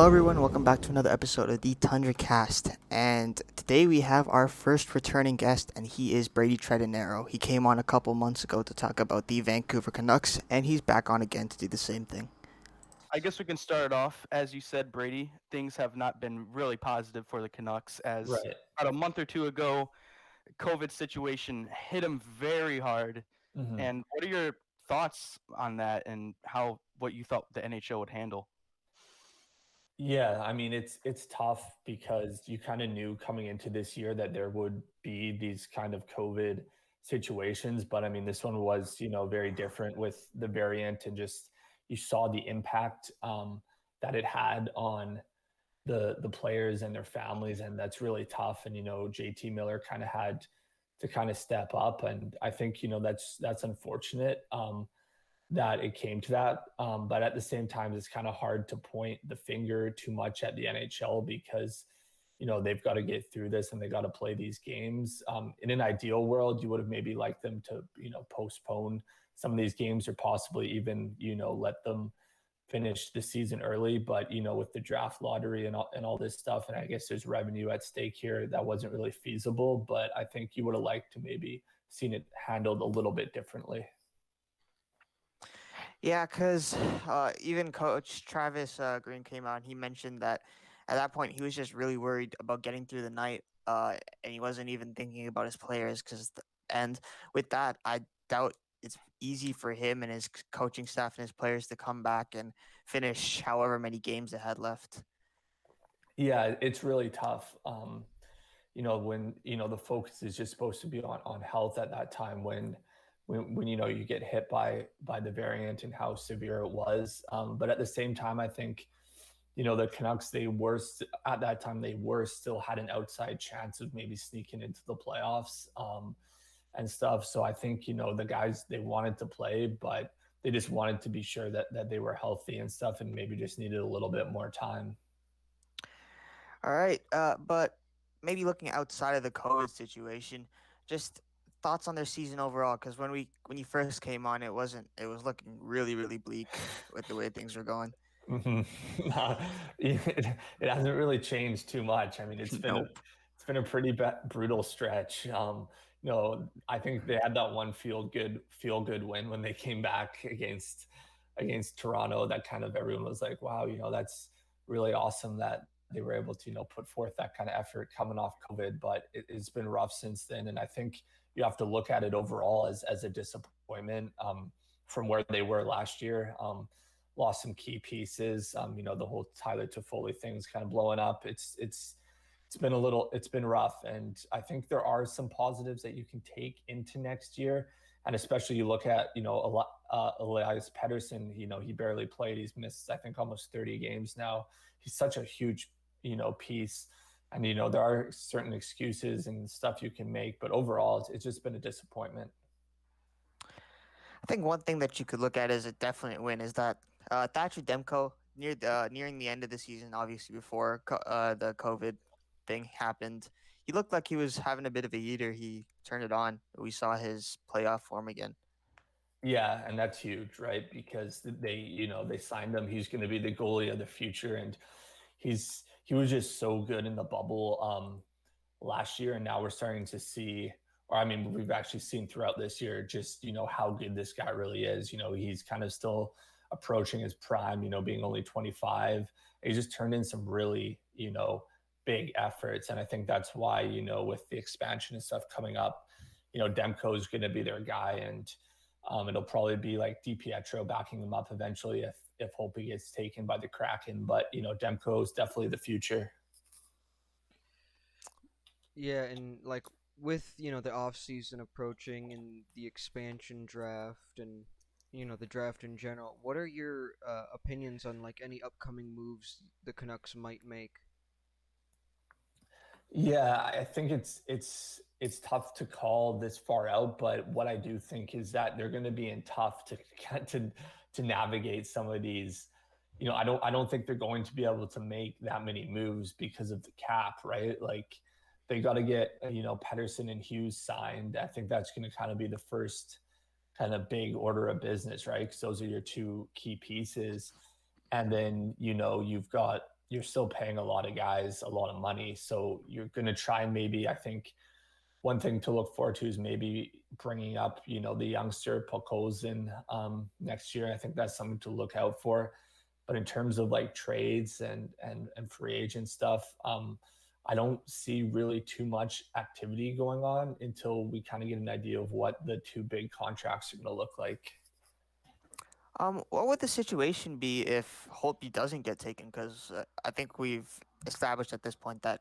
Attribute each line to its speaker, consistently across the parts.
Speaker 1: everyone, welcome back to another episode of the Cast. And today we have our first returning guest, and he is Brady Trettenero. He came on a couple months ago to talk about the Vancouver Canucks, and he's back on again to do the same thing.
Speaker 2: I guess we can start it off. As you said, Brady, things have not been really positive for the Canucks as
Speaker 3: Right.
Speaker 2: about a month or two ago, COVID situation hit them very hard.
Speaker 3: hmm
Speaker 2: And what are your thoughts on that and what you thought the NHL would handle?
Speaker 3: Yeah, I mean it's tough because you kind of knew coming into this year that there would be these kind of COVID situations, but I mean this one was, very different with the variant and just you saw the impact that it had on the players and their families, and that's really tough. And JT Miller kind of had to kind of step up, and I think that's unfortunate. That it came to that. But at the same time, it's kind of hard to point the finger too much at the NHL because, they've got to get through this and they got to play these games. In an ideal world, you would have maybe liked them to, postpone some of these games or possibly even, let them finish the season early. But, with the draft lottery and all this stuff, and I guess there's revenue at stake here, that wasn't really feasible. But I think you would have liked to maybe seen it handled a little bit differently.
Speaker 1: Yeah, because even Coach Travis Green came out and he mentioned that at that point he was just really worried about getting through the night, and he wasn't even thinking about his players. And with that, I doubt it's easy for him and his coaching staff and his players to come back and finish however many games they had left.
Speaker 3: Yeah, it's really tough. When the focus is just supposed to be on health at that time when you get hit by the variant and how severe it was. But at the same time, I think the Canucks, at that time they were still had an outside chance of maybe sneaking into the playoffs and stuff. So I think the guys, they wanted to play, but they just wanted to be sure that they were healthy and stuff, and maybe just needed a little bit more time.
Speaker 1: All right, but maybe looking outside of the COVID situation, just thoughts on their season overall. Because when you first came on, it was looking really bleak with the way things were going.
Speaker 3: Mhm. It hasn't really changed too much. I mean,
Speaker 1: Nope.
Speaker 3: it's been a pretty brutal stretch. I think they had that one feel good win when they came back against Toronto. That kind of everyone was like, wow, that's really awesome that they were able to put forth that kind of effort coming off COVID. But it's been rough since then, and I think you have to look at it overall as a disappointment from where they were last year. Lost some key pieces. The whole Tyler Toffoli thing is kind of blowing up. It's been rough, and I think there are some positives that you can take into next year, and especially you look at Elias Pettersson. He barely played. He's missed I think almost 30 games now. He's such a huge piece, and there are certain excuses and stuff you can make, but overall it's just been a disappointment.
Speaker 1: I think one thing that you could look at as a definite win is that Thatcher Demko nearing the end of the season, obviously before the COVID thing happened, he looked like he was having a bit of a heater. He turned it on. We saw his playoff form again.
Speaker 3: Yeah, and that's huge, right? Because they signed him. He's going to be the goalie of the future, and he was just so good in the bubble last year, and now we're starting to see, or I mean, we've actually seen throughout this year, just how good this guy really is. He's kind of still approaching his prime. Being only 25, he just turned in some really big efforts, and I think that's why with the expansion and stuff coming up, Demko is going to be their guy, and it'll probably be like DiPietro backing them up eventually if Holpe gets taken by the Kraken. But Demko is definitely the future.
Speaker 4: Yeah, and like with the off season approaching and the expansion draft and the draft in general, what are your opinions on like any upcoming moves the Canucks might make?
Speaker 3: Yeah, I think it's tough to call this far out, but what I do think is that they're going to be in tough to to navigate some of these. I don't think they're going to be able to make that many moves because of the cap, right? Like they got to get Pedersen and Hughes signed. I think that's going to kind of be the first kind of big order of business, right? Because those are your two key pieces, and then you've got you're still paying a lot of guys a lot of money. So you're going to try and maybe, I think, one thing to look forward to is maybe bringing up, the youngster Pokolzin next year. I think that's something to look out for. But in terms of like trades and free agent stuff, I don't see really too much activity going on until we kind of get an idea of what the two big contracts are going to look like.
Speaker 1: What would the situation be if Holtby doesn't get taken? Because I think we've established at this point that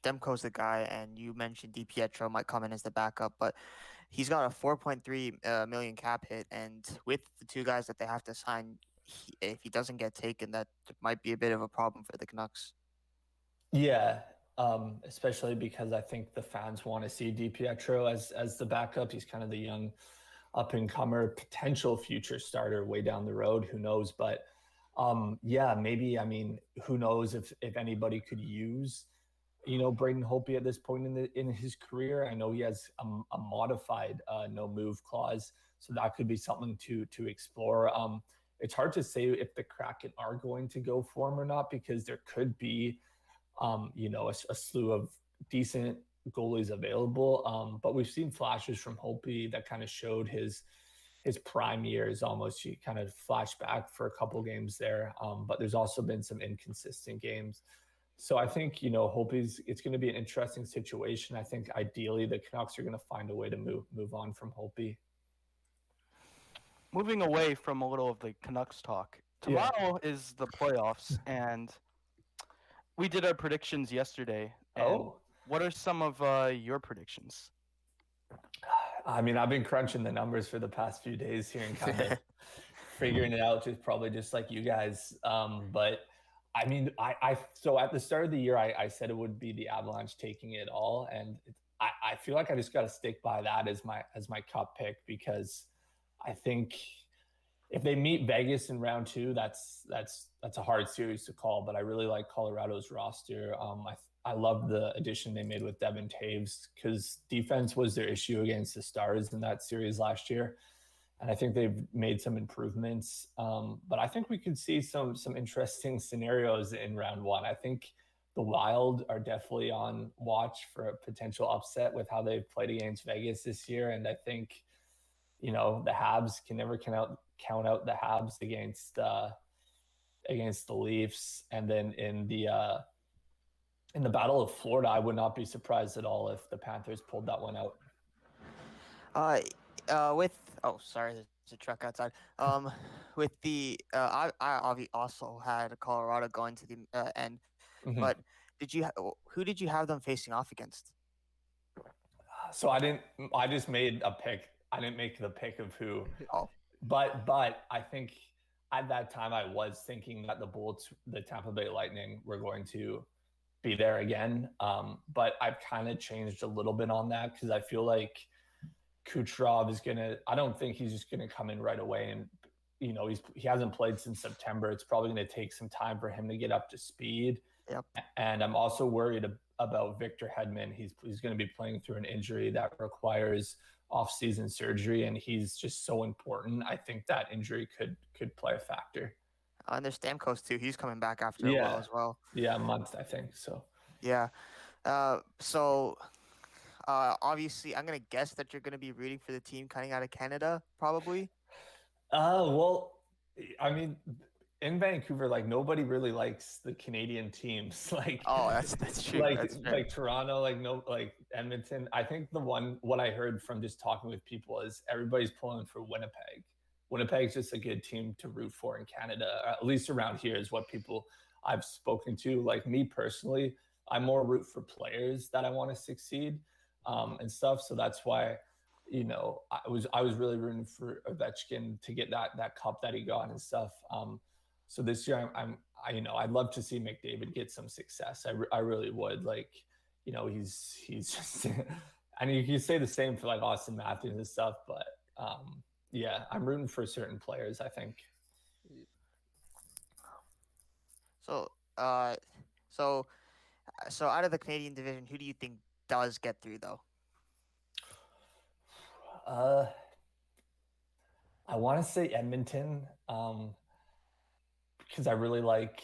Speaker 1: Demko's the guy, and you mentioned DiPietro might come in as the backup, but he's got a 4.3 million cap hit, and with the two guys that they have to sign, if he doesn't get taken, that might be a bit of a problem for the Canucks.
Speaker 3: Yeah, especially because I think the fans want to see DiPietro as the backup. He's kind of the young up and comer, potential future starter way down the road. Who knows? But yeah, maybe. I mean, who knows if anybody could use Braden Holtby at this point in his career. I know he has a modified no move clause, so that could be something to explore. It's hard to say if the Kraken are going to go for him or not, because there could be a slew of decent goalies available. But we've seen flashes from Holtby that kind of showed his prime years almost. You kind of flash back for a couple games there. But there's also been some inconsistent games. So I think, it's going to be an interesting situation. I think ideally the Canucks are going to find a way to move on from Holtby.
Speaker 2: Moving away from a little of the Canucks talk, tomorrow is the playoffs, and we did our predictions yesterday. And what are some of your predictions?
Speaker 3: I mean, I've been crunching the numbers for the past few days here and kind of figuring it out, probably just like you guys. But I mean, so at the start of the year, I said it would be the Avalanche taking it all, and I feel like I just got to stick by that as my cup pick, because I think if they meet Vegas in round 2, that's a hard series to call. But I really like Colorado's roster. I love the addition they made with Devin Taves, because defense was their issue against the Stars in that series last year. And I think they've made some improvements. But I think we could see some interesting scenarios in round 1. I think the Wild are definitely on watch for a potential upset with how they've played against Vegas this year. And I think, the Habs can never count out the Habs against the Leafs. And then in the Battle of Florida, I would not be surprised at all if the Panthers pulled that one out.
Speaker 1: Sorry, there's a truck outside. With the I also had Colorado going to the end, but who did you have them facing off against?
Speaker 3: So I just made a pick. I didn't make the pick of who. But I think at that time I was thinking that the Tampa Bay Lightning were going to be there again. But I've kind of changed a little bit on that, because I feel like Kucherov is I don't think he's just gonna come in right away, and he hasn't played since September. It's probably gonna take some time for him to get up to speed.
Speaker 1: Yep.
Speaker 3: And I'm also worried about Victor Hedman. He's going to be playing through an injury that requires off-season surgery, and he's just so important. I think that injury could play a factor.
Speaker 1: And there's Stamkos too. He's coming back after a while as well.
Speaker 3: Yeah, a month, I think. So.
Speaker 1: Yeah. Obviously, I'm gonna guess that you're gonna be rooting for the team coming out of Canada, probably.
Speaker 3: Well, I mean, in Vancouver, like, nobody really likes the Canadian teams. Like,
Speaker 1: that's true.
Speaker 3: Like Toronto, like Edmonton. I think what I heard from just talking with people is everybody's pulling for Winnipeg. Winnipeg's just a good team to root for in Canada, at least around here, is what people I've spoken to. Like, me personally, I more root for players that I want to succeed, and stuff. So that's why, I was really rooting for Ovechkin to get that cup that he got and stuff. So this year, I'd love to see McDavid get some success. I really would. Like, he's just, and you can say the same for like Austin Matthews and stuff. But yeah, I'm rooting for certain players, I think.
Speaker 1: So out of the Canadian division, who do you think does get through though?
Speaker 3: I want to say Edmonton, because I really like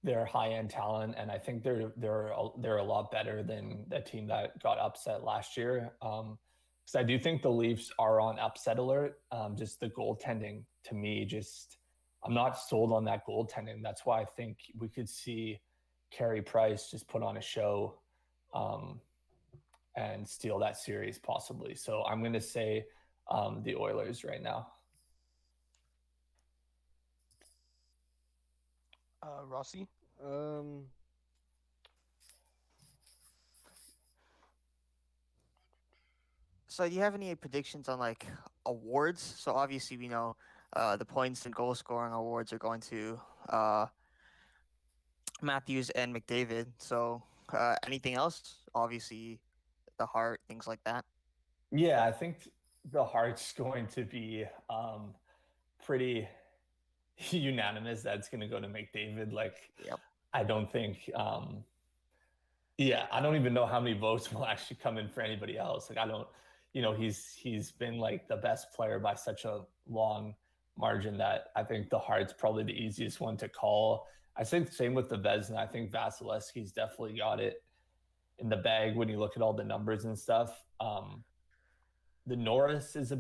Speaker 3: they're high-end talent, and I think they're a lot better than the team that got upset last year. Because I do think the Leafs are on upset alert. Just the goaltending to me, just I'm not sold on that goaltending. That's why I think we could see Carey Price just put on a show um, and steal that series possibly. So I'm going to say the Oilers right now.
Speaker 2: Rossi?
Speaker 4: Um,
Speaker 1: So do you have any predictions on like awards? So obviously we know the points and goal scoring awards are going to Matthews and McDavid. So anything else? Obviously the Hart, things like that.
Speaker 3: Yeah, I think the Hart's going to be pretty unanimous. That's going to go to McDavid. Like,
Speaker 1: Yep.
Speaker 3: I don't think. Yeah, I don't even know how many votes will actually come in for anybody else. Like, I don't. He's been like the best player by such a long margin that I think the Hart's probably the easiest one to call. I think same with the Vezina. I think Vasilevsky's definitely got it in the bag when you look at all the numbers and stuff. The Norris is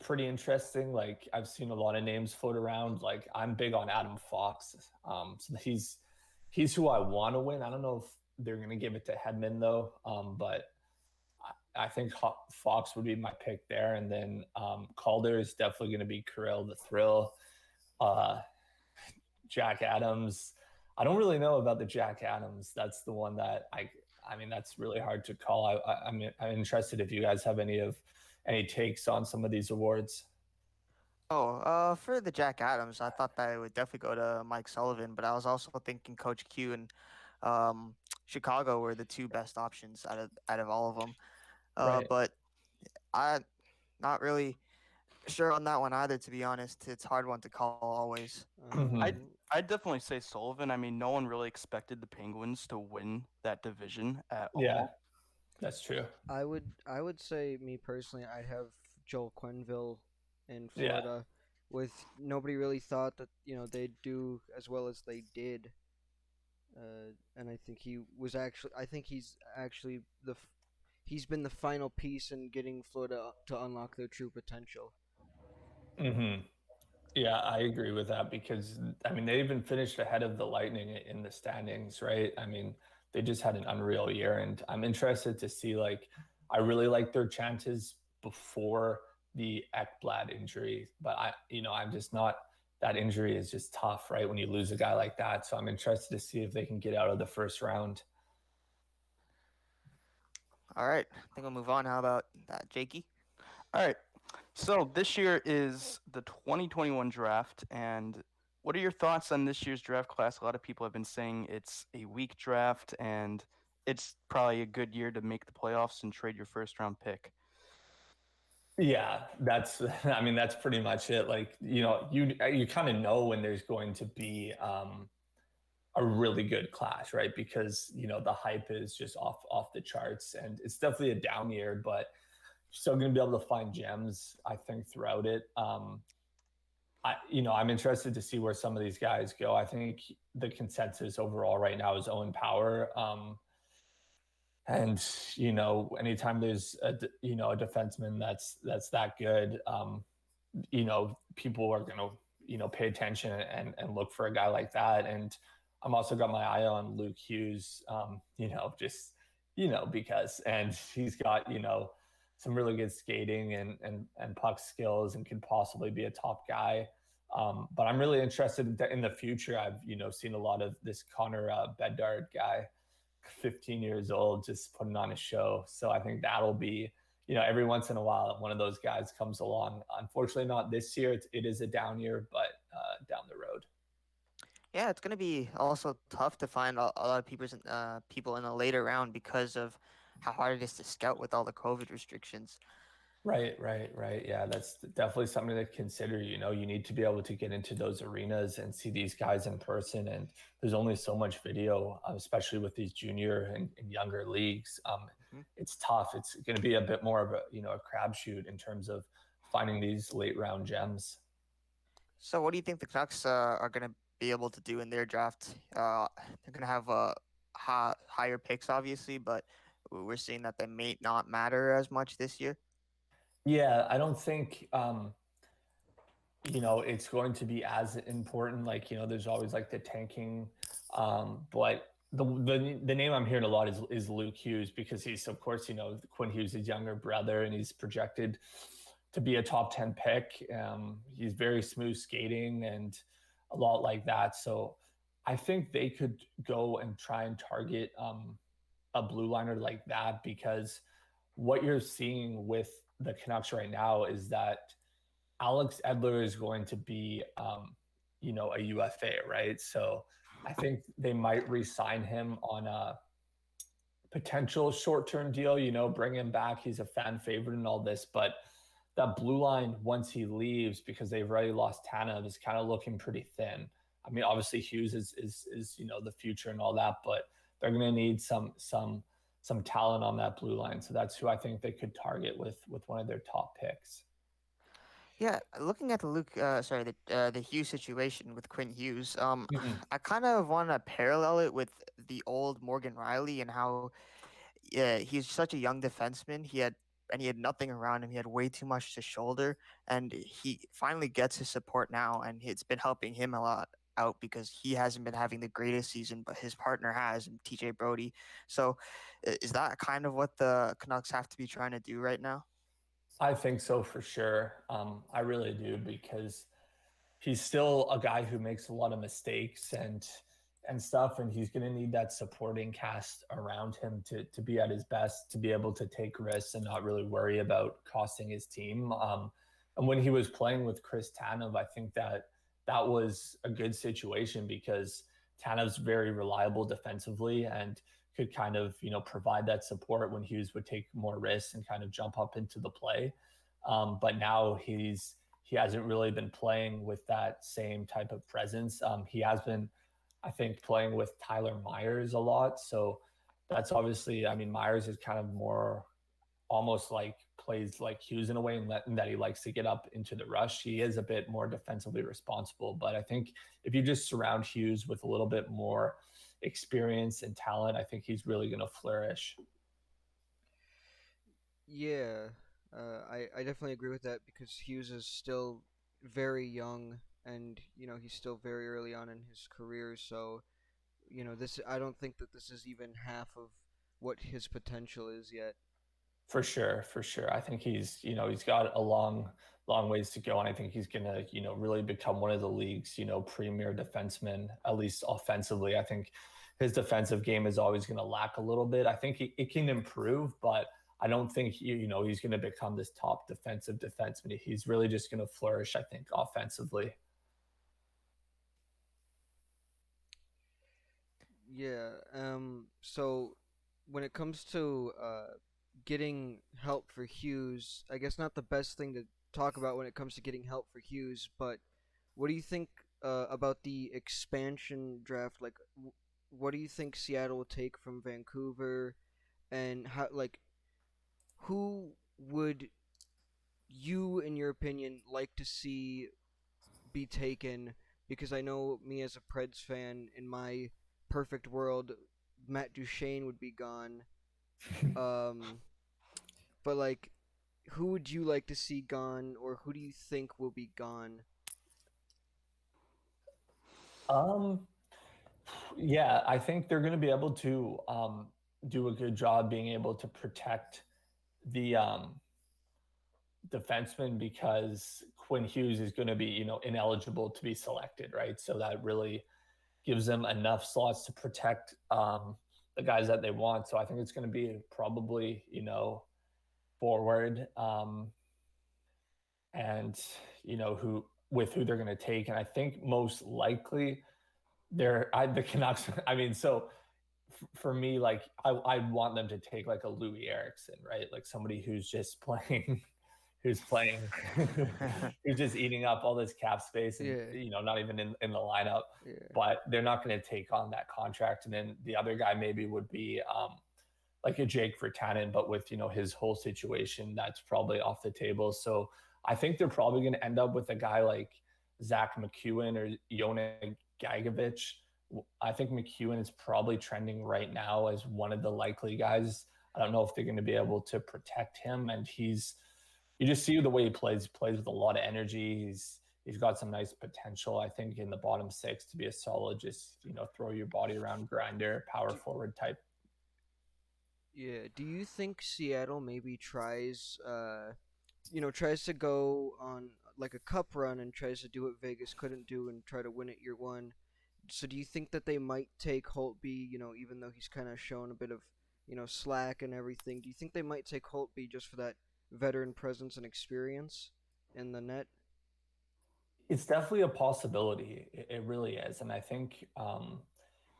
Speaker 3: pretty interesting. Like I've seen a lot of names float around. Like I'm big on Adam Fox. So he's who I want to win. I don't know if they're gonna give it to Hedman though. But I think Fox would be my pick there. And then Calder is definitely gonna be Kirill the Thrill. Uh, Jack Adams. I don't really know about the Jack Adams. That's the one that I mean, that's really hard to call. I'm interested if you guys have any takes on some of these awards.
Speaker 1: Oh, for the Jack Adams, I thought that it would definitely go to Mike Sullivan, but I was also thinking Coach Q and um, Chicago were the two best options out of all of them.
Speaker 3: Right.
Speaker 1: But I not really sure on that one either. To be honest, it's a hard one to call always.
Speaker 2: I'd
Speaker 4: um,
Speaker 2: I'd definitely say Sullivan. I mean, no one really expected the Penguins to win that division at
Speaker 3: Yeah,
Speaker 2: all.
Speaker 3: that's true.
Speaker 4: I would say me personally, I'd have Joel Quenneville in
Speaker 3: Yeah.
Speaker 4: Florida, with nobody really thought that they'd do as well as they did. And I think he's actually he's been the final piece in getting Florida to unlock their true potential.
Speaker 3: hmm Yeah, I agree with that because I mean they even finished ahead of the Lightning in the standings, right? I mean they just had an unreal year, and I'm interested to see like I really like their chances before the Ekblad injury, but I'm just not. That injury is just tough, right? When you lose a guy like that, so I'm interested to see if they can get out of the first round.
Speaker 1: All right, I think we'll move on. How about that, Jakey?
Speaker 2: All right. So this year is the 2021 draft, and what are your thoughts on this year's draft class? A lot of people have been saying it's a weak draft, and it's probably a good year to make the playoffs and trade your first round pick.
Speaker 3: Yeah, that's I mean that's pretty much it. Like, you kind of know when there's going to be a really good class, right? Because, the hype is just off the charts, and it's definitely a down year, but still going to be able to find gems, I think, throughout it. I'm interested to see where some of these guys go. I think the consensus overall right now is Owen Power. And anytime there's a defenseman that's that good, people are gonna pay attention and look for a guy like that. And I'm also got my eye on Luke Hughes, just because and he's got some really good skating and puck skills and could possibly be a top guy. But I'm really interested in the future. I've seen a lot of this Connor Bedard guy, 15 years old, just putting on a show. So I think that'll be, every once in a while, one of those guys comes along. Unfortunately, not this year. It is a down year, but down the road.
Speaker 1: Yeah, it's gonna be also tough to find a lot of people in a later round because of how hard it is to scout with all the COVID restrictions.
Speaker 3: Right, right, right. Yeah, that's definitely something to consider. You need to be able to get into those arenas and see these guys in person. And there's only so much video, especially with these junior and younger leagues.
Speaker 1: Mhm.
Speaker 3: It's tough. It's going to be a bit more of a crapshoot in terms of finding these late round gems.
Speaker 1: So, what do you think the Canucks are gonna be able to do in their draft. They're gonna have higher picks, obviously, but we're seeing that they may not matter as much this year.
Speaker 3: Yeah, I don't think it's going to be as important. Like, there's always like the tanking, but the name I'm hearing a lot is Luke Hughes, because he's, of course, Quinn Hughes' younger brother, and he's projected to be a top 10 pick. He's very smooth skating and a lot like that. So I think they could go and try and target a blue liner like that, because what you're seeing with the Canucks right now is that Alex Edler is going to be, a UFA, right? So I think they might re-sign him on a potential short-term deal, bring him back. He's a fan favorite and all this, but that blue line, once he leaves, because they've already lost Tanev, is kind of looking pretty thin. I mean, obviously Hughes is the future and all that, but they're going to need some talent on that blue line. So that's who I think they could target with one of their top picks.
Speaker 1: Yeah, looking at the Hughes situation with Quinn Hughes,
Speaker 3: Mm-hmm.
Speaker 1: I kind of want to parallel it with the old Morgan Riley and how, yeah, he's such a young defenseman. He had nothing around him. He had way too much to shoulder, and he finally gets his support now, and it's been helping him a lot out because he hasn't been having the greatest season, but his partner has, and TJ Brody. So, is that kind of what the Canucks have to be trying to do right now?
Speaker 3: I think so for sure. I really do, because he's still a guy who makes a lot of mistakes and stuff, and he's going to need that supporting cast around him to be at his best, to be able to take risks and not really worry about costing his team. And when he was playing with Chris Tanev, I think that was a good situation, because Tanev's very reliable defensively and could kind of provide that support when Hughes would take more risks and kind of jump up into the play. But now he hasn't really been playing with that same type of presence. He has been, I think, playing with Tyler Myers a lot. So that's obviously, I mean, Myers is kind of more almost like plays like Hughes in a way, in that he likes to get up into the rush. He is a bit more defensively responsible, but I think if you just surround Hughes with a little bit more experience and talent, I think he's really going to flourish.
Speaker 4: Yeah, I definitely agree with that because Hughes is still very young and he's still very early on in his career. So this I don't think that this is even half of what his potential is yet.
Speaker 3: For sure, for sure. I think he's got a long ways to go, and I think he's gonna, really become one of the league's, premier defensemen, at least offensively. I think his defensive game is always going to lack a little bit. I think it can improve, but I don't think he's going to become this top defensive defenseman. He's really just going to flourish, I think, offensively.
Speaker 4: Yeah. So when it comes to getting help for Hughes, I guess not the best thing to talk about when it comes to getting help for Hughes, but what do you think about the expansion draft? Like, what do you think Seattle will take from Vancouver, and how who would you, in your opinion, like to see be taken? Because I know me as a Preds fan, in my perfect world, Matt Duchene would be gone. Um, but who would you like to see gone, or who do you think will be gone?
Speaker 3: Um, yeah, I think they're going to be able to do a good job being able to protect the defenseman, because Quinn Hughes is going to be, ineligible to be selected, right? So that really gives them enough slots to protect the guys that they want. So I think it's going to be probably, forward, and who they're going to take. And I think most likely the Canucks. I mean, so for me, like I want them to take like a Louis Erickson, right? Like somebody who's just playing, who's playing, who's just eating up all this cap space, and
Speaker 4: Yeah,
Speaker 3: not even in the lineup.
Speaker 4: yeah,
Speaker 3: But they're not going to take on that contract. And then the other guy maybe would be like a Jake Virtanen, but with his whole situation, that's probably off the table. So I think they're probably going to end up with a guy like Zach McEwen or Yone Gagovich. I think McEwen is probably trending right now as one of the likely guys. I don't know if they're going to be able to protect him, and you just see the way he plays with a lot of energy. He's got some nice potential, I think, in the bottom six to be a solid, just throw your body around grinder, power forward type.
Speaker 4: Yeah. Do you think Seattle maybe tries to go on like a cup run and tries to do what Vegas couldn't do and try to win it year one? So do you think that they might take Holtby, even though he's kind of shown a bit of, slack and everything? Do you think they might take Holtby just for that veteran presence and experience in the net?
Speaker 3: It's definitely a possibility. It really is, and I think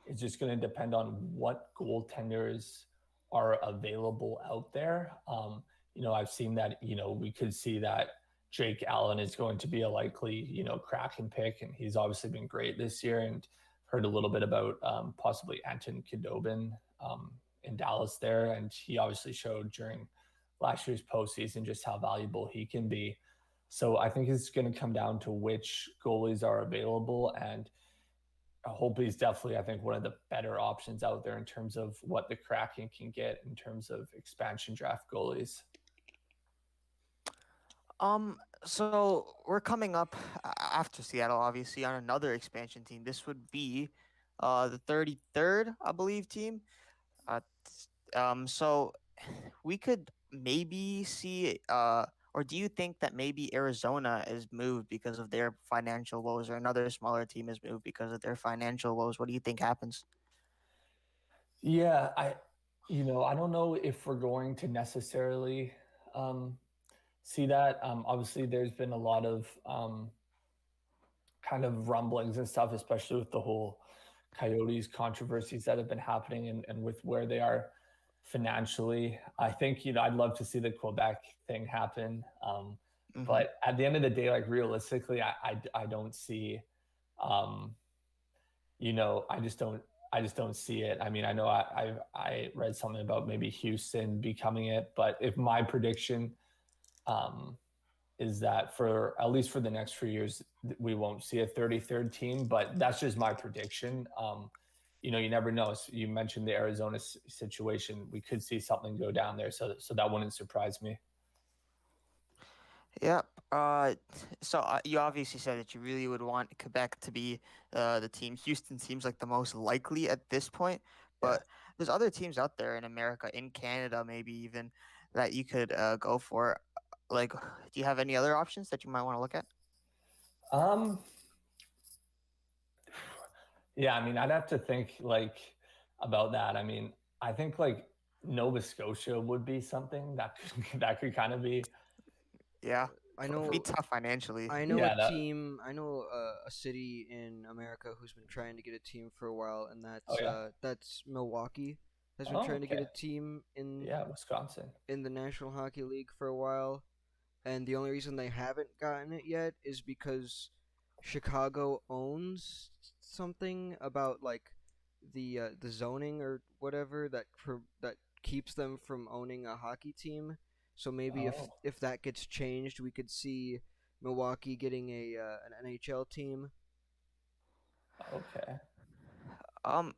Speaker 3: it's just going to depend on what goaltenders are available out there. I've seen that. We could see that Jake Allen is going to be a likely Kraken pick, and he's obviously been great this year. And heard a little bit about possibly Anton Khudobin in Dallas there, and he obviously showed during last year's postseason just how valuable he can be. So I think it's going to come down to which goalies are available, and Holtby is definitely, I think, one of the better options out there in terms of what the Kraken can get in terms of expansion draft goalies.
Speaker 1: So we're coming up after Seattle, obviously, on another expansion team. This would be, the 33rd, I believe, team. Uh, so we could maybe see, or do you think that maybe Arizona is moved because of their financial woes, or another smaller team is moved because of their financial woes? What do you think happens?
Speaker 3: Yeah, I don't know if we're going to necessarily um, see that. Obviously, there's been a lot of kind of rumblings and stuff, especially with the whole Coyotes controversies that have been happening, and with where they are financially. I think, I'd love to see the Quebec thing happen.
Speaker 1: Mm-hmm.
Speaker 3: But at the end of the day, like realistically, I don't see, um, I just don't see it. I mean, I know I read something about maybe Houston becoming it, but if my prediction um, is that for at least for the next few years, we won't see a 33rd team, but that's just my prediction. You never know. So you mentioned the Arizona situation. We could see something go down there. So that wouldn't surprise me.
Speaker 1: Yep. So you obviously said that you really would want Quebec to be the team. Houston seems like the most likely at this point,
Speaker 3: Yeah.
Speaker 1: but there's other teams out there in America, in Canada, maybe even that you could go for. Like, do you have any other options that you might want to look at?
Speaker 3: Um, yeah, I mean, I'd have to think like about that. I mean, I think like Nova Scotia would be something that could that could kind of be
Speaker 1: Yeah,
Speaker 4: I
Speaker 1: it'd be
Speaker 4: know
Speaker 1: tough financially.
Speaker 4: I know a
Speaker 3: yeah, that
Speaker 4: team. I know a city in America who's been trying to get a team for a while, and
Speaker 3: oh yeah.
Speaker 4: that's Milwaukee. Has been
Speaker 3: Oh,
Speaker 4: trying to get
Speaker 3: okay.
Speaker 4: a team
Speaker 3: Yeah, Wisconsin.
Speaker 4: in the National Hockey League for a while, and the only reason they haven't gotten it yet is because Chicago owns something about like the zoning or whatever that keeps them from owning a hockey team. So maybe
Speaker 3: Oh,
Speaker 4: if that gets changed, we could see Milwaukee getting a an NHL team.
Speaker 3: okay.
Speaker 1: Um,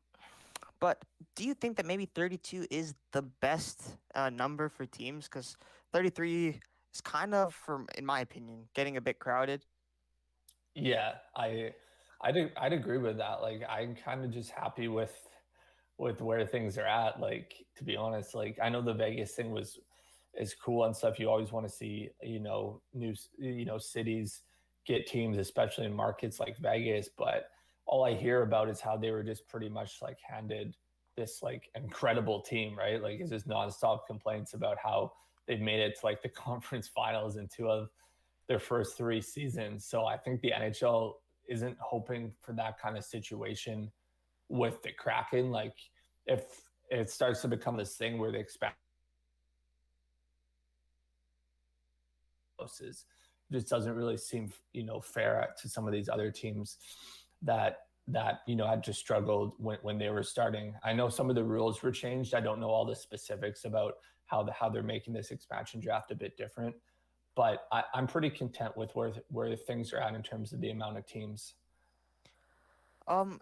Speaker 1: but do you think that maybe 32 is the best number for teams? Because 33 is kind of, in my opinion, getting a bit crowded.
Speaker 3: Yeah, I'd agree with that. Like I'm kind of just happy with where things are at. Like to be honest, like I know the Vegas thing was is cool and stuff. You always want to see, new cities get teams, especially in markets like Vegas. But all I hear about is how they were just pretty much like handed this like incredible team, right? Like it's just nonstop complaints about how they've made it to like the conference finals in two of their first three seasons. So I think the NHL isn't hoping for that kind of situation with the Kraken. Like if it starts to become this thing where they expect is just doesn't really seem fair to some of these other teams that had just struggled when they were starting. I know some of the rules were changed. I don't know all the specifics about how they're making this expansion draft a bit different, but I'm pretty content with where things are at in terms of the amount of teams.
Speaker 1: Um,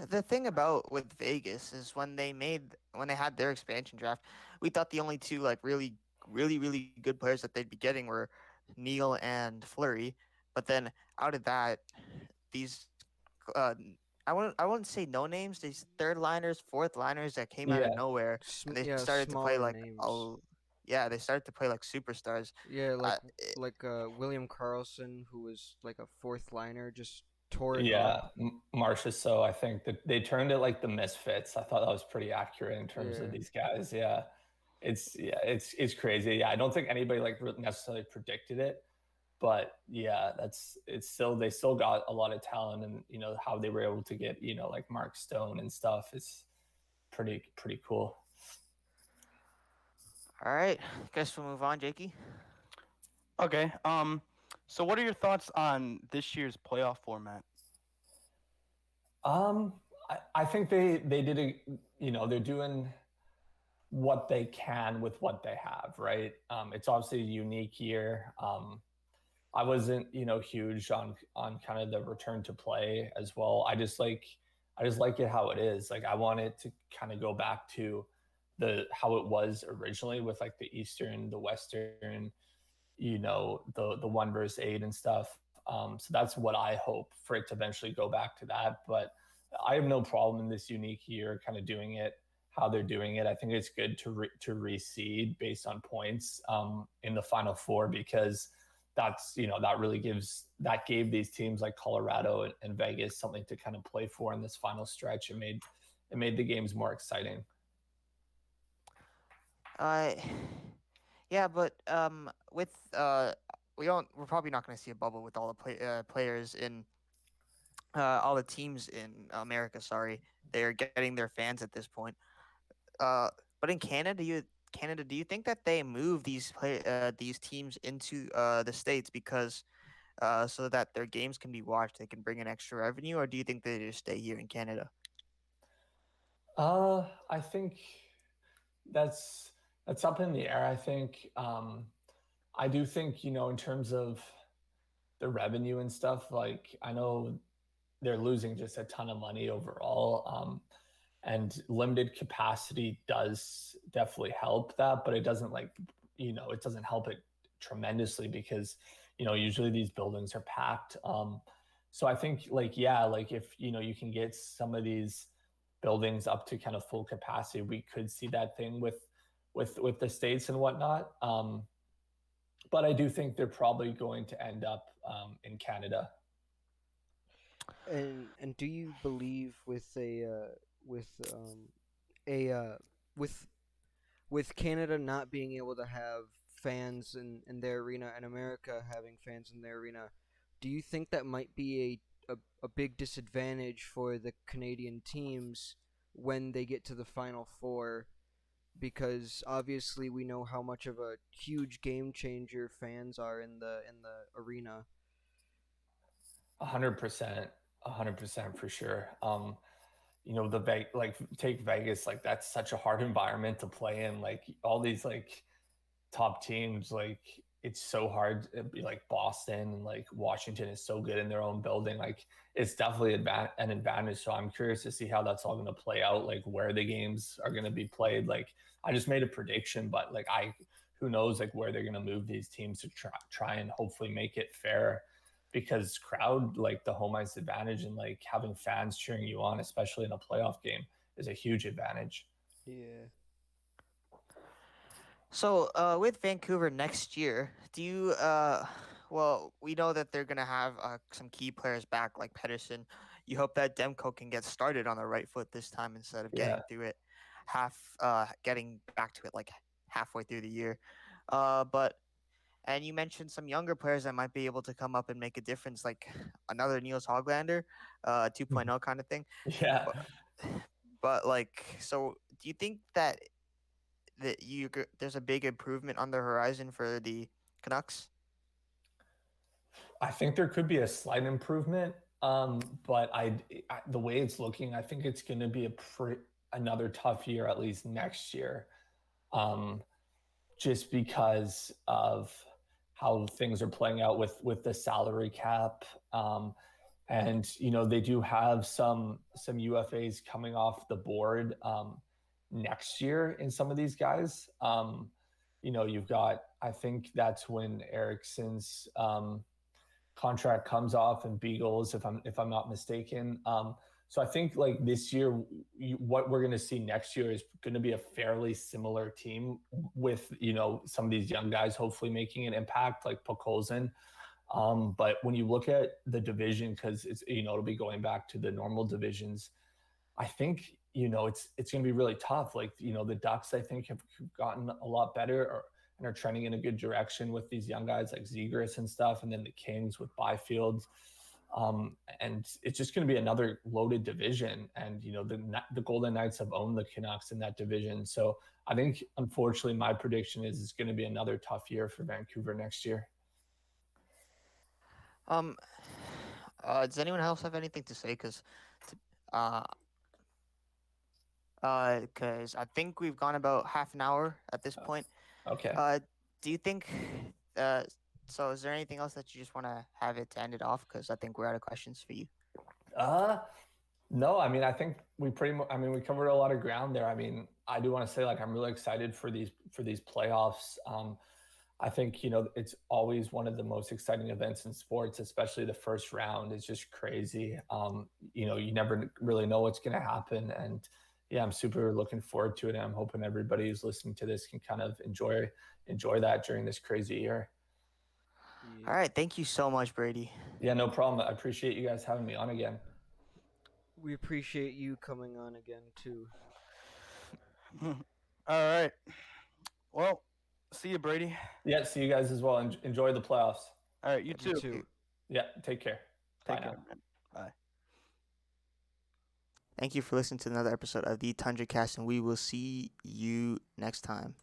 Speaker 1: the thing about with Vegas is when they had their expansion draft, we thought the only two like really good players that they'd be getting were Neal and Fleury, but then out of that, these uh, I wouldn't say no names, these third liners, fourth liners that came out of
Speaker 3: Yeah,
Speaker 1: nowhere, and they
Speaker 4: Yeah,
Speaker 1: started to play
Speaker 4: smaller
Speaker 1: like
Speaker 4: names.
Speaker 1: they started to play like superstars.
Speaker 4: Yeah,
Speaker 1: Uh,
Speaker 4: William Carlson, who was like a fourth liner, just tore it up.
Speaker 3: yeah. Marcia. So I think that they turned it like the misfits. I thought that was pretty accurate in terms of
Speaker 4: Yeah.
Speaker 3: these guys. Yeah, it's crazy. Yeah, I don't think anybody like necessarily predicted it, but yeah, it's still they still got a lot of talent, and how they were able to get like Mark Stone and stuff is pretty cool.
Speaker 1: all right, guess we'll move on, Jakey.
Speaker 2: Okay. So what are your thoughts on this year's playoff format?
Speaker 3: Um, I think they did they're doing what they can with what they have, right? It's obviously a unique year. I wasn't, huge on kind of the return to play as well. I just like it how it is. Like I want it to kind of go back to the how it was originally with like the Eastern, the Western, the 1 versus 8 and stuff. So that's what I hope for it to eventually go back to that. But I have no problem in this unique year kind of doing it how they're doing it. I think it's good to reseed based on points in the Final Four, because that's that gave these teams like Colorado and Vegas something to kind of play for in this final stretch. It made the games more exciting.
Speaker 1: Uh, yeah, but with we're probably not going to see a bubble with all the players in all the teams in America. Sorry, they're getting their fans at this point. Uh, but in Canada, do you think that they move these teams into the states because so that their games can be watched, they can bring in extra revenue, or do you think they just stay here in Canada?
Speaker 3: I think that's that's up in the air. I think I do think in terms of the revenue and stuff. Like I know they're losing just a ton of money overall, and limited capacity does definitely help that, but it doesn't it doesn't help it tremendously because usually these buildings are packed. So I think like if you can get some of these buildings up to kind of full capacity, we could see that thing with the states and whatnot. But I do think they're probably going to end up in Canada.
Speaker 4: And do you believe with a with Canada not being able to have fans in their arena and America having fans in their arena, do you think that might be a big disadvantage for the Canadian teams when they get to the Final Four? Because obviously we know how much of a huge game changer fans are in the arena.
Speaker 3: 100%, 100% for sure. Like take Vegas, like that's such a hard environment to play in. Like all these like top teams, like it's so hard. Like Boston and like Washington is so good in their own building. Like it's definitely an advantage. So I'm curious to see how that's all going to play out. Like where the games are going to be played. Like I just made a prediction, but like who knows like where they're going to move these teams to try and hopefully make it fair, because crowd, like the home ice advantage and like having fans cheering you on, especially in a playoff game, is a huge advantage.
Speaker 4: Yeah.
Speaker 1: So, with Vancouver next year, do you well, we know that they're gonna have some key players back like Pedersen. You hope that Demko can get started on the right foot this time instead of
Speaker 3: Yeah.
Speaker 1: getting through it getting back to it like halfway through the year. But and you mentioned some younger players that might be able to come up and make a difference, like another Niels Hoglander, 2.0 kind of thing.
Speaker 3: Yeah.
Speaker 1: But but like, so do you think that there's a big improvement on the horizon for the Canucks?
Speaker 3: I think there could be a slight improvement, but the way it's looking, I think it's going to be another tough year, at least next year, um, just because of how things are playing out with the salary cap, And they do have some UFAs coming off the board next year in some of these guys. You've got, I think that's when Ericsson's contract comes off and Beagles, if I'm not mistaken. So I think like this year, what we're going to see next year is going to be a fairly similar team with some of these young guys hopefully making an impact, like Pokolzin. But when you look at the division, because it's it'll be going back to the normal divisions, I think it's going to be really tough. Like the Ducks, I think, have gotten a lot better and are trending in a good direction with these young guys like Zegras and stuff, and then the Kings with Byfield. And it's just going to be another loaded division. And the Golden Knights have owned the Canucks in that division. So I think, unfortunately, my prediction is it's going to be another tough year for Vancouver next year.
Speaker 1: Does anyone else have anything to say? Because I think we've gone about half an hour at this point.
Speaker 3: Okay.
Speaker 1: Do you think? So is there anything else that you just want to have it to end it off? Because I think we're out of questions for you.
Speaker 3: No, I mean, I think we we covered a lot of ground there. I mean, I do want to say, like, I'm really excited for these playoffs. I think, it's always one of the most exciting events in sports, especially the first round. It's just crazy. You never really know what's going to happen. And yeah, I'm super looking forward to it. And I'm hoping everybody who's listening to this can kind of enjoy that during this crazy year.
Speaker 1: All right. Thank you so much, Brady.
Speaker 3: Yeah, no problem. I appreciate you guys having me on again.
Speaker 4: We appreciate you coming on again, too.
Speaker 2: All right. Well, see you, Brady.
Speaker 3: Yeah, see you guys as well. Enjoy the playoffs.
Speaker 2: All right, you
Speaker 4: You
Speaker 2: too.
Speaker 4: too.
Speaker 3: Yeah, take care.
Speaker 2: Take
Speaker 3: Bye
Speaker 2: care,
Speaker 3: now.
Speaker 2: man. Bye.
Speaker 1: Thank you for listening to another episode of the Tundra Cast, and we will see you next time.